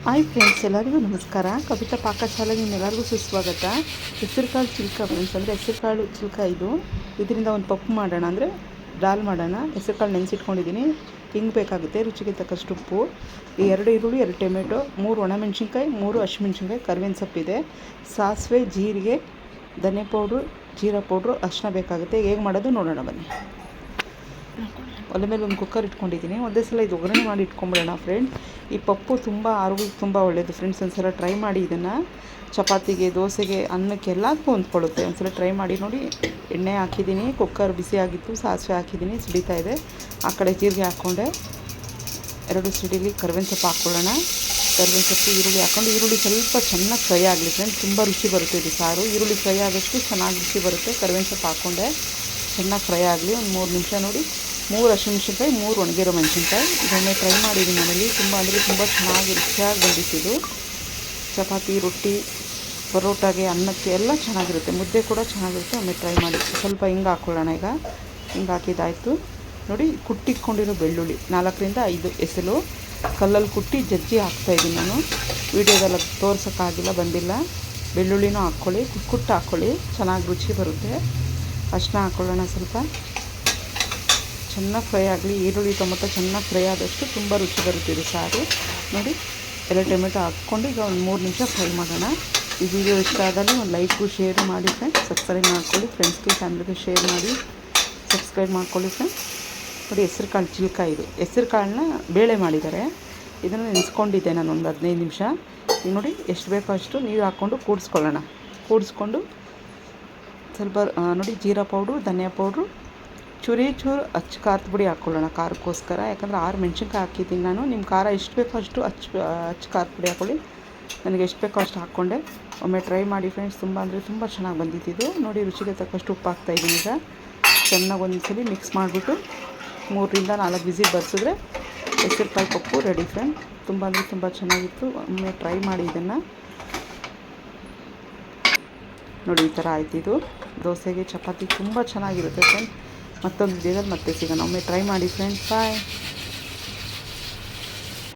Hi friends, ಎಲ್ಲರಿಗೂ ನಮಸ್ಕಾರ. ಕವಿತಾ ಪಾಕಶಾಲೆಗೆ ನಿಮ್ಮೆಲ್ಲರಿಗೂ ಸುಸ್ವಾಗತ. ಹೆಸರುಕಾಳು ಚಿಲ್ಕ ಫ್ರೆಂಡ್ಸ್, ಅಂದರೆ ಹೆಸರುಕಾಳು ಚಿಲ್ಕ ಇದರಿಂದ ಒಂದು ಪಪ್ಪು ಮಾಡೋಣ, ಅಂದರೆ ದಾಲ್ ಮಾಡೋಣ. ಹೆಸರುಕಾಳು ನೆನೆಸಿಟ್ಕೊಂಡಿದ್ದೀನಿ. ಹಿಂಗೆ ಬೇಕಾಗುತ್ತೆ, ರುಚಿಗೆ ತಕ್ಕಷ್ಟು ಉಪ್ಪು, 2 ಈರುಳ್ಳಿ, 2 ಟೊಮೆಟೊ, 3 ಒಣಮೆಣ್ಸಿನ್ಕಾಯಿ, 3 ಹಸಿಮೆಣ್ಸಿನ್ಕಾಯಿ, ಕರಿಬೇವಿನ ಸೊಪ್ಪಿದೆ, ಸಾಸಿವೆ, ಜೀರಿಗೆ, ಧನಿಯಾ ಪೌಡ್ರು, ಜೀರಾ ಪೌಡ್ರು, ಅರಿಶಿನ ಬೇಕಾಗುತ್ತೆ. ಹೇಗೆ ಮಾಡೋದು ನೋಡೋಣ ಬನ್ನಿ. ಒಲೆ ಮೇಲೆ ಒಂದು ಕುಕ್ಕರ್ ಇಟ್ಕೊಂಡಿದ್ದೀನಿ. ಒಂದೇ ಸಲ ಇದು ಒಗ್ಗರಣೆ ಮಾಡಿ ಇಟ್ಕೊಂಬಿಡೋಣ ಫ್ರೆಂಡ್. ಈ ಪಪ್ಪು ತುಂಬ ಆರೋಗ್ಯಕ್ಕೆ ತುಂಬ ಒಳ್ಳೆಯದು ಫ್ರೆಂಡ್ಸ್. ಒಂದು ಸಲ ಟ್ರೈ ಮಾಡಿ. ಇದನ್ನು ಚಪಾತಿಗೆ, ದೋಸೆಗೆ, ಅನ್ನಕ್ಕೆ ಎಲ್ಲದಕ್ಕೂ ಹೊಂದ್ಕೊಳ್ಳುತ್ತೆ. ಒಂದು ಸಲ ಟ್ರೈ ಮಾಡಿ ನೋಡಿ. ಎಣ್ಣೆ ಹಾಕಿದ್ದೀನಿ, ಕುಕ್ಕರ್ ಬಿಸಿ ಆಗಿತ್ತು, ಸಾಸಿವೆ ಹಾಕಿದ್ದೀನಿ, ಸಿಡಿತಾ ಇದೆ. ಆ ಕಡೆ ಜೀರಿಗೆ ಹಾಕ್ಕೊಂಡೆ, 2 ಸಿಡಿಲಿ ಕರಿಬೇವಿನ ಸೊಪ್ಪು ಹಾಕ್ಕೊಳ್ಳೋಣ. ಕರಿಬೇವಿನ ಸೊಪ್ಪು, ಈರುಳ್ಳಿ ಹಾಕ್ಕೊಂಡು, ಈರುಳ್ಳಿ ಸ್ವಲ್ಪ ಚೆನ್ನಾಗಿ ಫ್ರೈ ಆಗಲಿ ಫ್ರೆಂಡ್ಸ್. ತುಂಬ ರುಚಿ ಬರುತ್ತೆ ಇದು ಸಾರು. ಈರುಳ್ಳಿ ಫ್ರೈ ಆದಷ್ಟು ಚೆನ್ನಾಗಿ ರುಚಿ ಬರುತ್ತೆ. ಕರಿಬೇವಿನ ಸೊಪ್ಪು ಹಾಕ್ಕೊಂಡೆ, ಚೆನ್ನಾಗಿ ಫ್ರೈ ಆಗಲಿ. ಒಂದು 3 ನಿಮಿಷ ನೋಡಿ. 3 ಹಸಿಮೆಣ್ಸಿನ್ಕಾಯಿ, 3 ಒಣಗಿರೋ ಮೆಣಸಿನ್ಕಾಯಿ. ಇದನ್ನೇ ಟ್ರೈ ಮಾಡಿದ್ದೀನಿ ಮನೇಲಿ. ತುಂಬ ಅಂದರೆ ತುಂಬ ಚೆನ್ನಾಗಿ ರುಚಿಯಾಗಿ ಬಂದಿತ್ತು. ಚಪಾತಿ, ರೊಟ್ಟಿ, ಪರೋಟಾಗೆ, ಅನ್ನಕ್ಕೆ ಎಲ್ಲ ಚೆನ್ನಾಗಿರುತ್ತೆ. ಮುದ್ದೆ ಕೂಡ ಚೆನ್ನಾಗಿರುತ್ತೆ. ಒಮ್ಮೆ ಟ್ರೈ ಮಾಡಿ. ಸ್ವಲ್ಪ ಹಿಂಗೆ ಹಾಕ್ಕೊಳ್ಳೋಣ. ಈಗ ಹಿಂಗೆ ಹಾಕಿದ್ದಾಯಿತು ನೋಡಿ. ಕುಟ್ಟಿಟ್ಕೊಂಡಿರೋ ಬೆಳ್ಳುಳ್ಳಿ 4ರಿಂದ 5 ಎಸಳು ಕಲ್ಲಲ್ಲಿ ಕುಟ್ಟಿ ಜಜ್ಜಿ ಹಾಕ್ತಾಯಿದ್ದೀನಿ ನಾನು. ವೀಡಿಯೋದೆಲ್ಲ ತೋರ್ಸೋಕ್ಕಾಗಿಲ್ಲ, ಬಂದಿಲ್ಲ. ಬೆಳ್ಳುಳ್ಳಿನೂ ಹಾಕ್ಕೊಳ್ಳಿ, ಕುಟ್ಟು ಹಾಕ್ಕೊಳ್ಳಿ, ಚೆನ್ನಾಗಿ ರುಚಿ ಬರುತ್ತೆ. ಅರಿಶಿನ ಹಾಕ್ಕೊಳ್ಳೋಣ. ಸ್ವಲ್ಪ ಚೆನ್ನಾಗಿ ಫ್ರೈ ಆಗಲಿ. ಈರುಳ್ಳಿ ಟೊಮೊಟೊ ಚೆನ್ನಾಗಿ ಫ್ರೈ ಆದಷ್ಟು ತುಂಬ ರುಚಿ ಬರುತ್ತೆ ಇದು ಸಾರು. ನೋಡಿ, 2 ಟೊಮೆಟೊ ಹಾಕ್ಕೊಂಡು ಈಗ ಒಂದು 3 ನಿಮಿಷ ಫ್ರೈ ಮಾಡೋಣ. ಈ ವಿಡಿಯೋ ಇಷ್ಟ ಆದಲ್ಲಿ ಒಂದು ಲೈಕು, ಶೇರ್ ಮಾಡಿ ಫ್ರೆಂಡ್ಸ್. ಸಬ್ಸ್ಕ್ರೈಬ್ ಮಾಡ್ಕೊಳ್ಳಿ ಫ್ರೆಂಡ್ಸ್ಗೆ, ಫ್ಯಾಮಿಲಿಗೆ ಶೇರ್ ಮಾಡಿ, ಸಬ್ಸ್ಕ್ರೈಬ್ ಮಾಡ್ಕೊಳ್ಳಿ ಫ್ರೆಂಡ್ಸ್. ನೋಡಿ, ಹೆಸರುಕಾಳು ಚಿಲ್ಕ ಇದು. ಹೆಸರುಕಾಳನ್ನ ಬೇಳೆ ಮಾಡಿದ್ದಾರೆ. ಇದನ್ನು ನೆನೆಸ್ಕೊಂಡಿದ್ದೆ ನಾನು ಒಂದು 15 ನಿಮಿಷ. ಈಗ ನೋಡಿ, ಎಷ್ಟು ಬೇಕೋ ಅಷ್ಟು ನೀರು ಹಾಕ್ಕೊಂಡು ಕೂಡಿಸ್ಕೊಳ್ಳೋಣ. ಕೂಡಿಸ್ಕೊಂಡು ಸ್ವಲ್ಪ ನೋಡಿ, ಜೀರಾ ಪೌಡ್ರು, ಧನಿಯಾ ಪೌಡ್ರು, ಚೂರು ಅಚ್ಚ ಖಾರದ ಪುಡಿ ಹಾಕ್ಕೊಳ್ಳೋಣ ಖಾರಕ್ಕೋಸ್ಕರ. ಯಾಕಂದರೆ 6 ಮೆಣಸಿನ್ಕಾಯಿ ಹಾಕಿದ್ದೀನಿ ನಾನು. ನಿಮ್ಮ ಖಾರ ಎಷ್ಟು ಬೇಕೋ ಅಷ್ಟು ಅಚ್ಚ ಖಾರದ ಪುಡಿ ಹಾಕ್ಕೊಳ್ಳಿ. ನನಗೆ ಎಷ್ಟು ಬೇಕೋ ಅಷ್ಟು ಹಾಕ್ಕೊಂಡೆ. ಒಮ್ಮೆ ಟ್ರೈ ಮಾಡಿ ಫ್ರೆಂಡ್ಸ್. ತುಂಬ ಅಂದರೆ ತುಂಬ ಚೆನ್ನಾಗಿ ಬಂದಿದ್ದು. ನೋಡಿ, ರುಚಿಗೆ ತಕ್ಕಷ್ಟು ಉಪ್ಪು ಹಾಕ್ತಾಯಿದ್ದೀನಿ. ಈಗ ಚೆನ್ನಾಗಿ ಒಂದ್ಸಲಿ ಮಿಕ್ಸ್ ಮಾಡಿಬಿಟ್ಟು 3ರಿಂದ 4 ವಿಸಿಲ್ ಬರ್ಸಿದ್ರೆ ಹೆಸರುಕಾಳು ಪಪ್ಪು ರೆಡಿ ಫ್ರೆಂಡ್. ತುಂಬ ಅಂದರೆ ತುಂಬ ಚೆನ್ನಾಗಿತ್ತು. ಒಮ್ಮೆ ಟ್ರೈ ಮಾಡಿ ಇದನ್ನು. ನೋಡಿ, ಈ ಥರ ಆಯ್ತಿದ್ದು. ದೋಸೆಗೆ, ಚಪಾತಿ ತುಂಬ ಚೆನ್ನಾಗಿರುತ್ತೆ ಫ್ರೆಂಡ್. ಮತ್ತೊಂದು ವಿಡಿಯೋದಲ್ಲಿ ಮತ್ತೆ ಸಿಗೋಣ. ಒಮ್ಮೆ ಟ್ರೈ ಮಾಡಿ ಫ್ರೆಂಡ್ಸ್. ಬಾಯ್.